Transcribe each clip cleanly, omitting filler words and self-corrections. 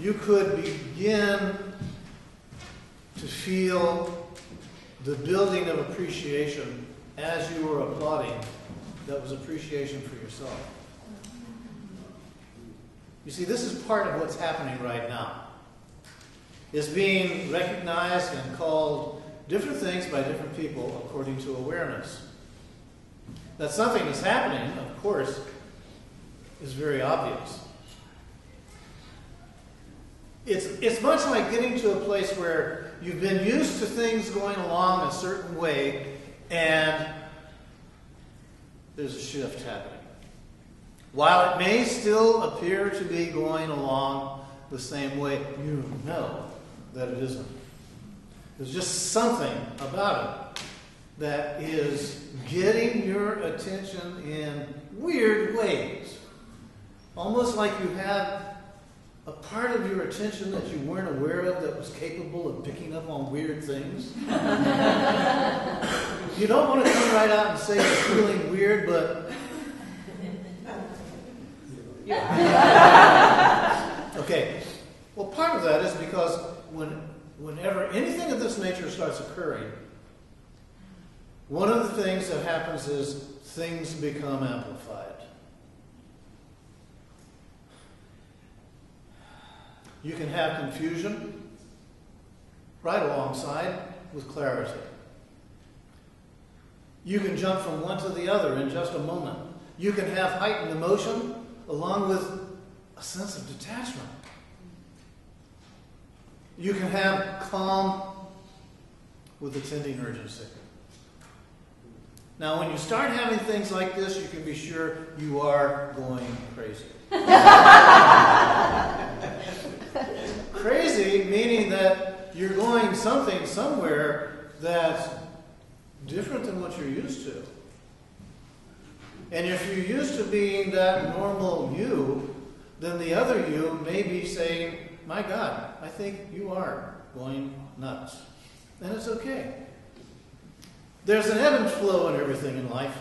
you could begin to feel the building of appreciation as you were applauding. That was appreciation for yourself. You see, this is part of what's happening right now. It's being recognized and called different things by different people according to awareness. That something is happening, of course, is very obvious. It's much like getting to a place where you've been used to things going along a certain way, and there's a shift happening. While it may still appear to be going along the same way, you know that it isn't. There's just something about it that is getting your attention in weird ways. Almost like you have a part of your attention that you weren't aware of that was capable of picking up on weird things. You don't want to come right out and say you're feeling weird, but... Okay. Well, part of that is because whenever anything of this nature starts occurring, one of the things that happens is things become amplified. You can have confusion right alongside with clarity. You can jump from one to the other in just a moment. You can have heightened emotion along with a sense of detachment. You can have calm with attending urgency. Now, when you start having things like this, you can be sure you are going crazy. Crazy meaning that you're going somewhere that's different than what you're used to. And if you're used to being that normal you, then the other you may be saying, my God, I think you are going nuts. And it's okay. There's an ebb and flow in everything in life.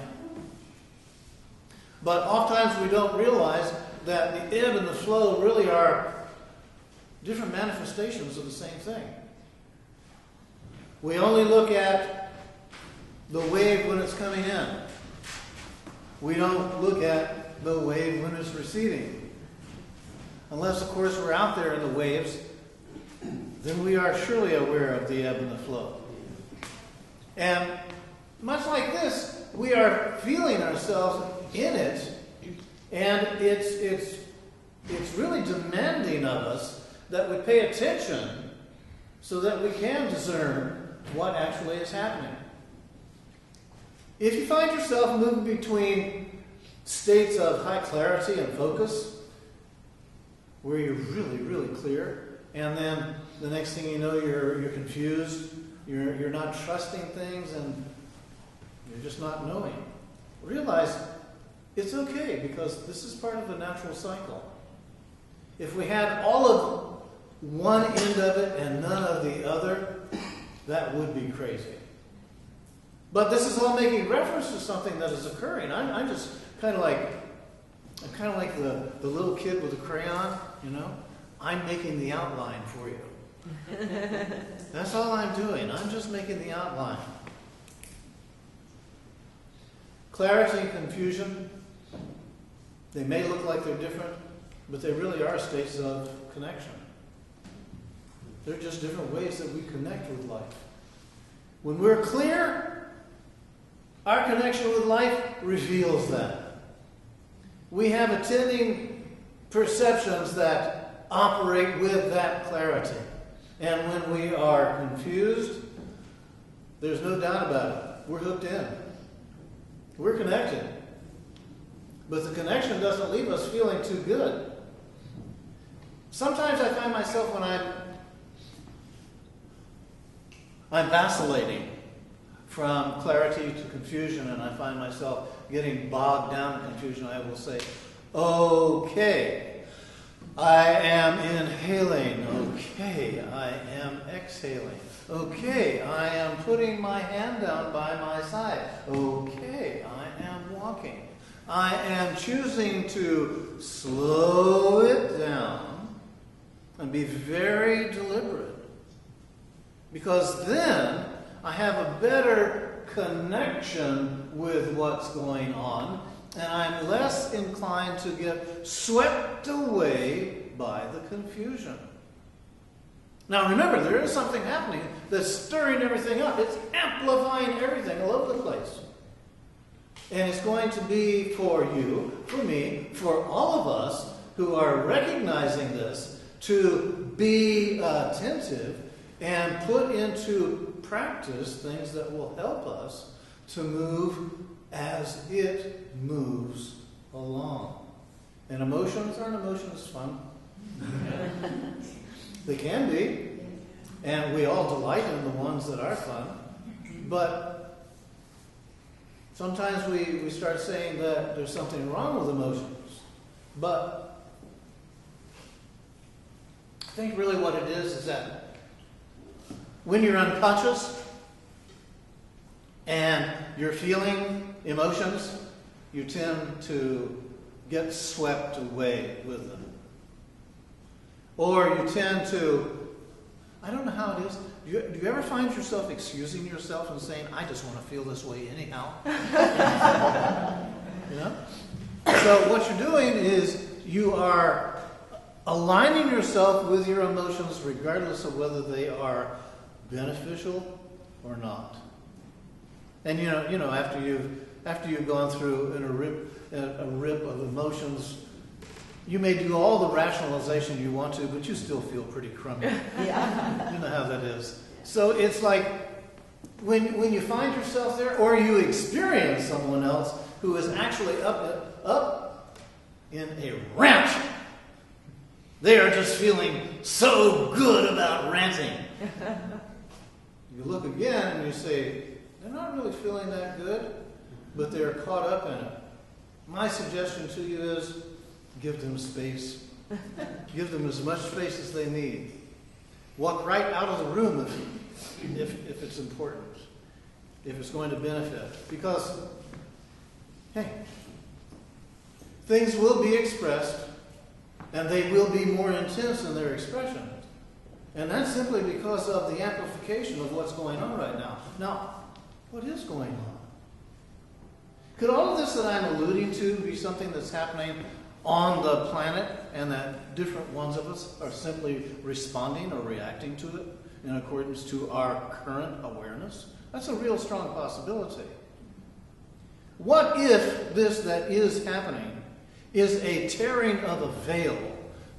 But oftentimes we don't realize that the ebb and the flow really are different manifestations of the same thing. We only look at the wave when it's coming in. We don't look at the wave when it's receding. Unless, of course, we're out there in the waves, then we are surely aware of the ebb and the flow. And much like this, we are feeling ourselves in it, and it's really demanding of us that we pay attention so that we can discern what actually is happening. If you find yourself moving between states of high clarity and focus, where you're really, really clear, and then the next thing you know, you're confused, you're not trusting things, and you're just not knowing, realize it's okay, because this is part of the natural cycle. If we had all of one end of it and none of the other, that would be crazy. But this is all making reference to something that is occurring. I'm just kind of like the little kid with the crayon, you know. I'm making the outline for you. That's all I'm doing. I'm just making the outline. Clarity and confusion, they may look like they're different, but they really are states of connection. They're just different ways that we connect with life. When we're clear, our connection with life reveals that. We have attending perceptions that operate with that clarity. And when we are confused, there's no doubt about it. We're hooked in. We're connected. But the connection doesn't leave us feeling too good. Sometimes I find myself when I'm vacillating from clarity to confusion, and I find myself getting bogged down in confusion, I will say, okay, I am inhaling. Okay, I am exhaling. Okay, I am putting my hand down by my side. Okay, I am walking. I am choosing to slow it down and be very deliberate. Because then I have a better connection with what's going on, and I'm less inclined to get swept away by the confusion. Now remember, there is something happening that's stirring everything up. It's amplifying everything all over the place. And it's going to be for you, for me, for all of us who are recognizing this, to be attentive and put into practice things that will help us to move as it moves along. And emotions, aren't emotions fun? They can be. And we all delight in the ones that are fun. But sometimes we start saying that there's something wrong with emotions. But I think really what it is that when you're unconscious and you're feeling emotions, you tend to get swept away with them. Or you tend to, I don't know how it is, do you ever find yourself excusing yourself and saying, I just want to feel this way anyhow? You know? So what you're doing is you are aligning yourself with your emotions regardless of whether they are beneficial or not. And you know, after you've gone through a rip of emotions, you may do all the rationalization you want to, but you still feel pretty crummy. Yeah. You know how that is. So it's like when you find yourself there, or you experience someone else who is actually up in a rant. They are just feeling so good about ranting. You look again and you say, they're not really feeling that good, but they're caught up in it. My suggestion to you is, give them space. Give them as much space as they need. Walk right out of the room if it's important, if it's going to benefit. Because, hey, things will be expressed, and they will be more intense in their expression. And that's simply because of the amplification of what's going on right now. Now, what is going on? Could all of this that I'm alluding to be something that's happening on the planet, and that different ones of us are simply responding or reacting to it in accordance to our current awareness? That's a real strong possibility. What if this that is happening is a tearing of a veil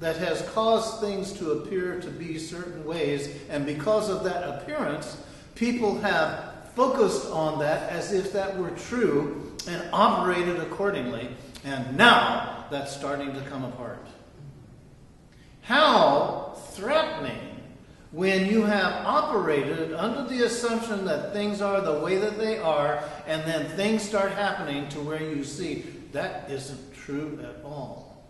that has caused things to appear to be certain ways, and because of that appearance, people have focused on that as if that were true and operated accordingly, and now that's starting to come apart. How threatening when you have operated under the assumption that things are the way that they are, and then things start happening to where you see that isn't true at all.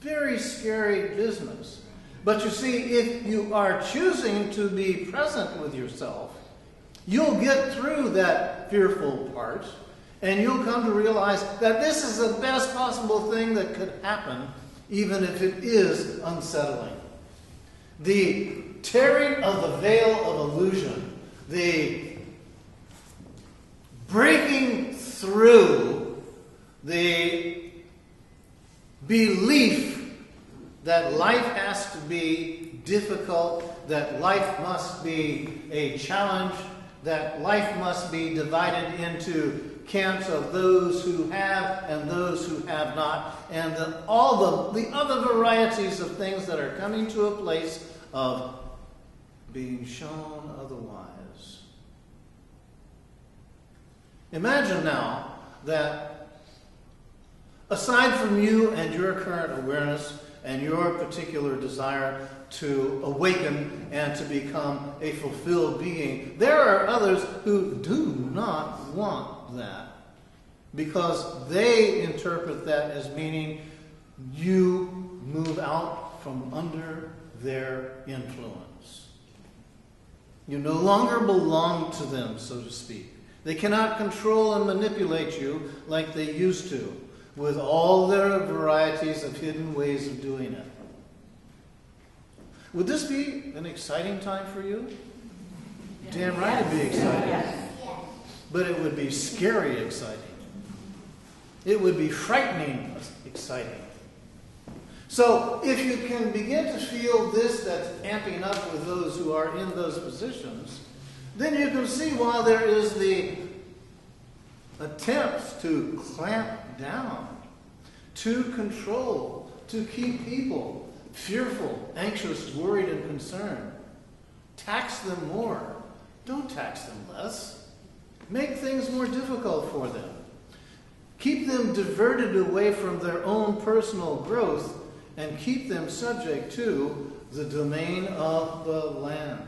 Very scary business. But you see, if you are choosing to be present with yourself, you'll get through that fearful part, and you'll come to realize that this is the best possible thing that could happen, even if it is unsettling. The tearing of the veil of illusion, the breaking through the belief that life has to be difficult, that life must be a challenge, that life must be divided into camps of those who have and those who have not, and all the other varieties of things that are coming to a place of being shown otherwise. Imagine now that aside from you and your current awareness and your particular desire to awaken and to become a fulfilled being, there are others who do not want that, because they interpret that as meaning you move out from under their influence. You no longer belong to them, so to speak. They cannot control and manipulate you like they used to, with all their varieties of hidden ways of doing it. Would this be an exciting time for you? Damn right it'd be exciting. But it would be scary exciting. It would be frightening exciting. So if you can begin to feel this that's amping up with those who are in those positions, then you can see why there is the attempts to clamp down, to control, to keep people fearful, anxious, worried, and concerned. Tax them more. Don't tax them less. Make things more difficult for them. Keep them diverted away from their own personal growth and keep them subject to the domain of the land.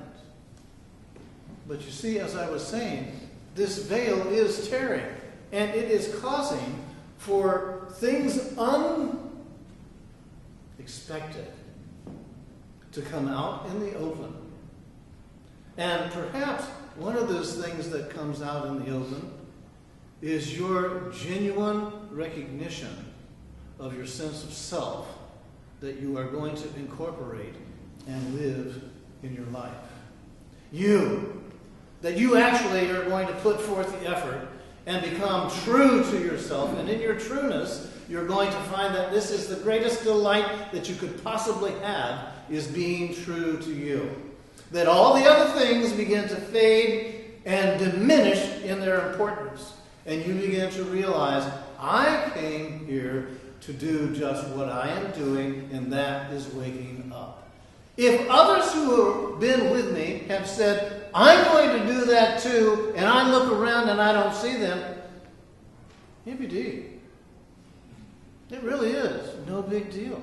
But you see, as I was saying, this veil is tearing, and it is causing for things unexpected to come out in the open. And perhaps one of those things that comes out in the open is your genuine recognition of your sense of self that you are going to incorporate and live in your life. That you actually are going to put forth the effort and become true to yourself. And in your trueness, you're going to find that this is the greatest delight that you could possibly have, is being true to you. That all the other things begin to fade and diminish in their importance. And you begin to realize, I came here to do just what I am doing, and that is waking up. If others who have been with me have said, I'm going to do that too, and I look around and I don't see them, yippee-dee. It really is no big deal.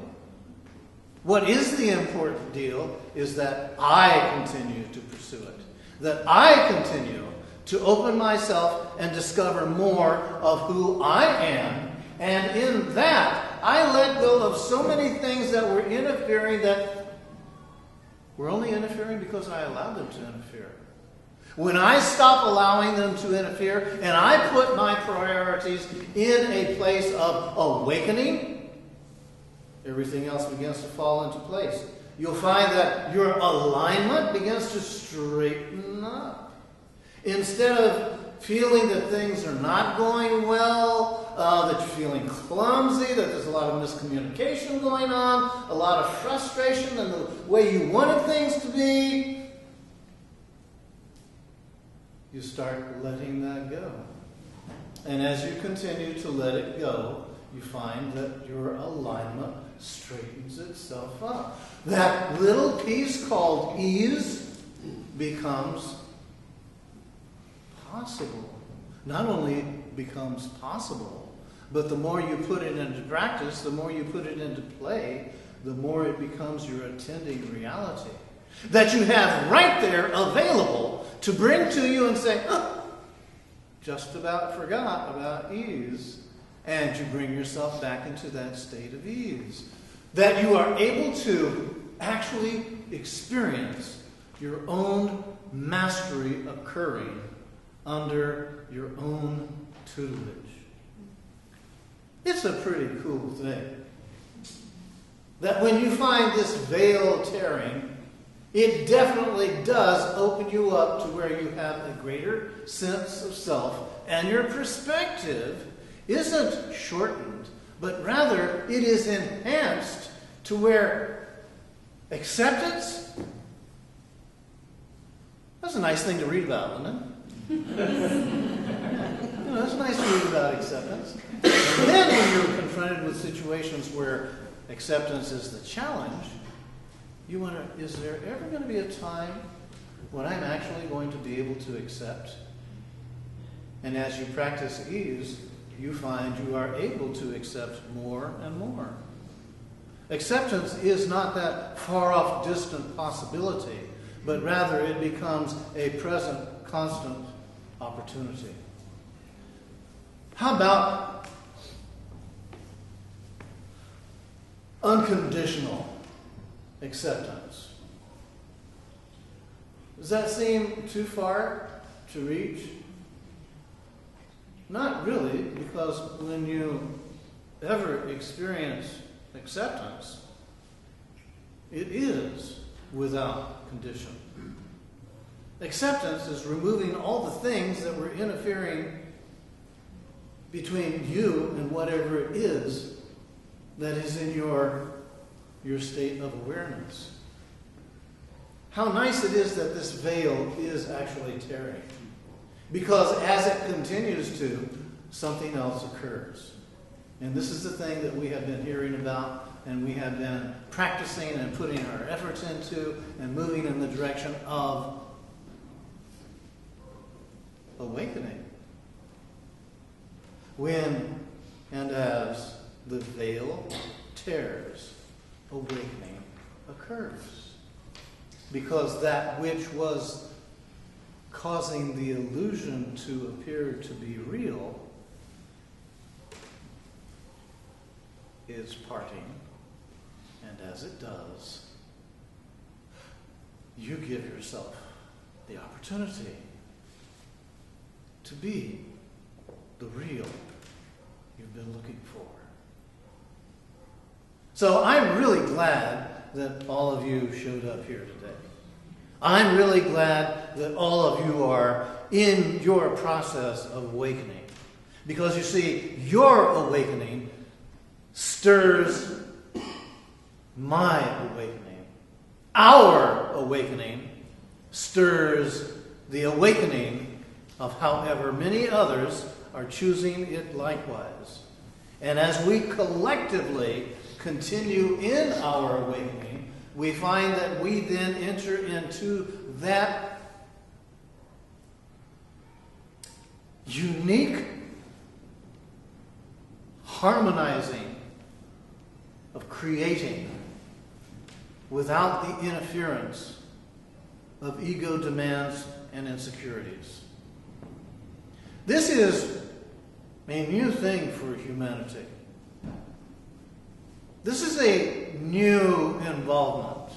What is the important deal is that I continue to pursue it. That I continue to open myself and discover more of who I am. And in that, I let go of so many things that were interfering, that were only interfering because I allowed them to interfere. When I stop allowing them to interfere and I put my priorities in a place of awakening, everything else begins to fall into place. You'll find that your alignment begins to straighten up. Instead of feeling that things are not going well, that you're feeling clumsy, that there's a lot of miscommunication going on, a lot of frustration in the way you wanted things to be, you start letting that go. And as you continue to let it go, you find that your alignment straightens itself up. That little piece called ease becomes possible. Not only becomes possible, but the more you put it into practice, the more you put it into play, the more it becomes your attending reality. That you have right there available to bring to you and say, oh, just about forgot about ease. And you bring yourself back into that state of ease. That you are able to actually experience your own mastery occurring under your own tutelage. It's a pretty cool thing. That when you find this veil tearing, it definitely does open you up to where you have a greater sense of self, and your perspective isn't shortened, but rather it is enhanced to where acceptance, that's a nice thing to read about, isn't it? It's nice to read about acceptance. And then when you're confronted with situations where acceptance is the challenge, you wonder, is there ever going to be a time when I'm actually going to be able to accept? And as you practice ease, you find you are able to accept more and more. Acceptance is not that far-off, distant possibility, but rather it becomes a present, constant opportunity. How about unconditional acceptance? Does that seem too far to reach? Not really, because when you ever experience acceptance, it is without condition. Acceptance is removing all the things that were interfering between you and whatever it is that is in your state of awareness. How nice it is that this veil is actually tearing. Because as it continues to, something else occurs. And this is the thing that we have been hearing about, and we have been practicing and putting our efforts into, and moving in the direction of awakening. When and as the veil tears, awakening occurs. Because that which was causing the illusion to appear to be real is parting, and as it does, you give yourself the opportunity to be the real you've been looking for. So I'm really glad that all of you showed up here today. I'm really glad that all of you are in your process of awakening. Because you see, your awakening stirs my awakening. Our awakening stirs the awakening of however many others are choosing it likewise. And as we collectively continue in our awakening, we find that we then enter into that unique harmonizing of creating without the interference of ego demands and insecurities. This is a new thing for humanity. This is a new involvement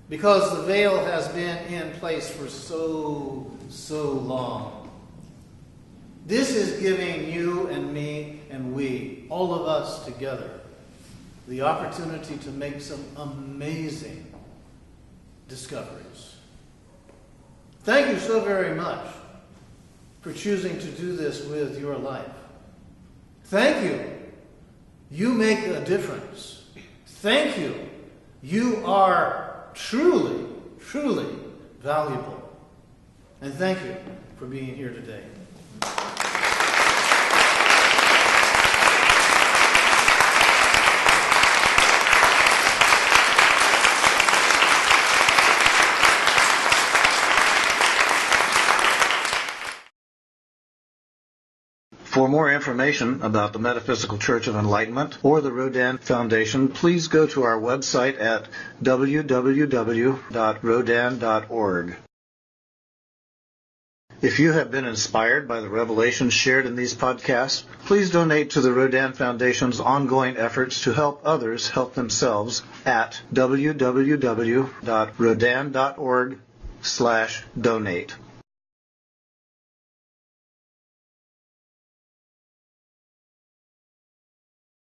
because the veil has been in place for so long. This is giving you and me and we, all of us together, the opportunity to make some amazing discoveries. Thank you so very much for choosing to do this with your life. Thank you. You make a difference. Thank you. You are truly, truly valuable. And thank you for being here today. For more information about the Metaphysical Church of Enlightenment or the Rodin Foundation, please go to our website at www.rodin.org. If you have been inspired by the revelations shared in these podcasts, please donate to the Rodin Foundation's ongoing efforts to help others help themselves at www.rodin.org/donate.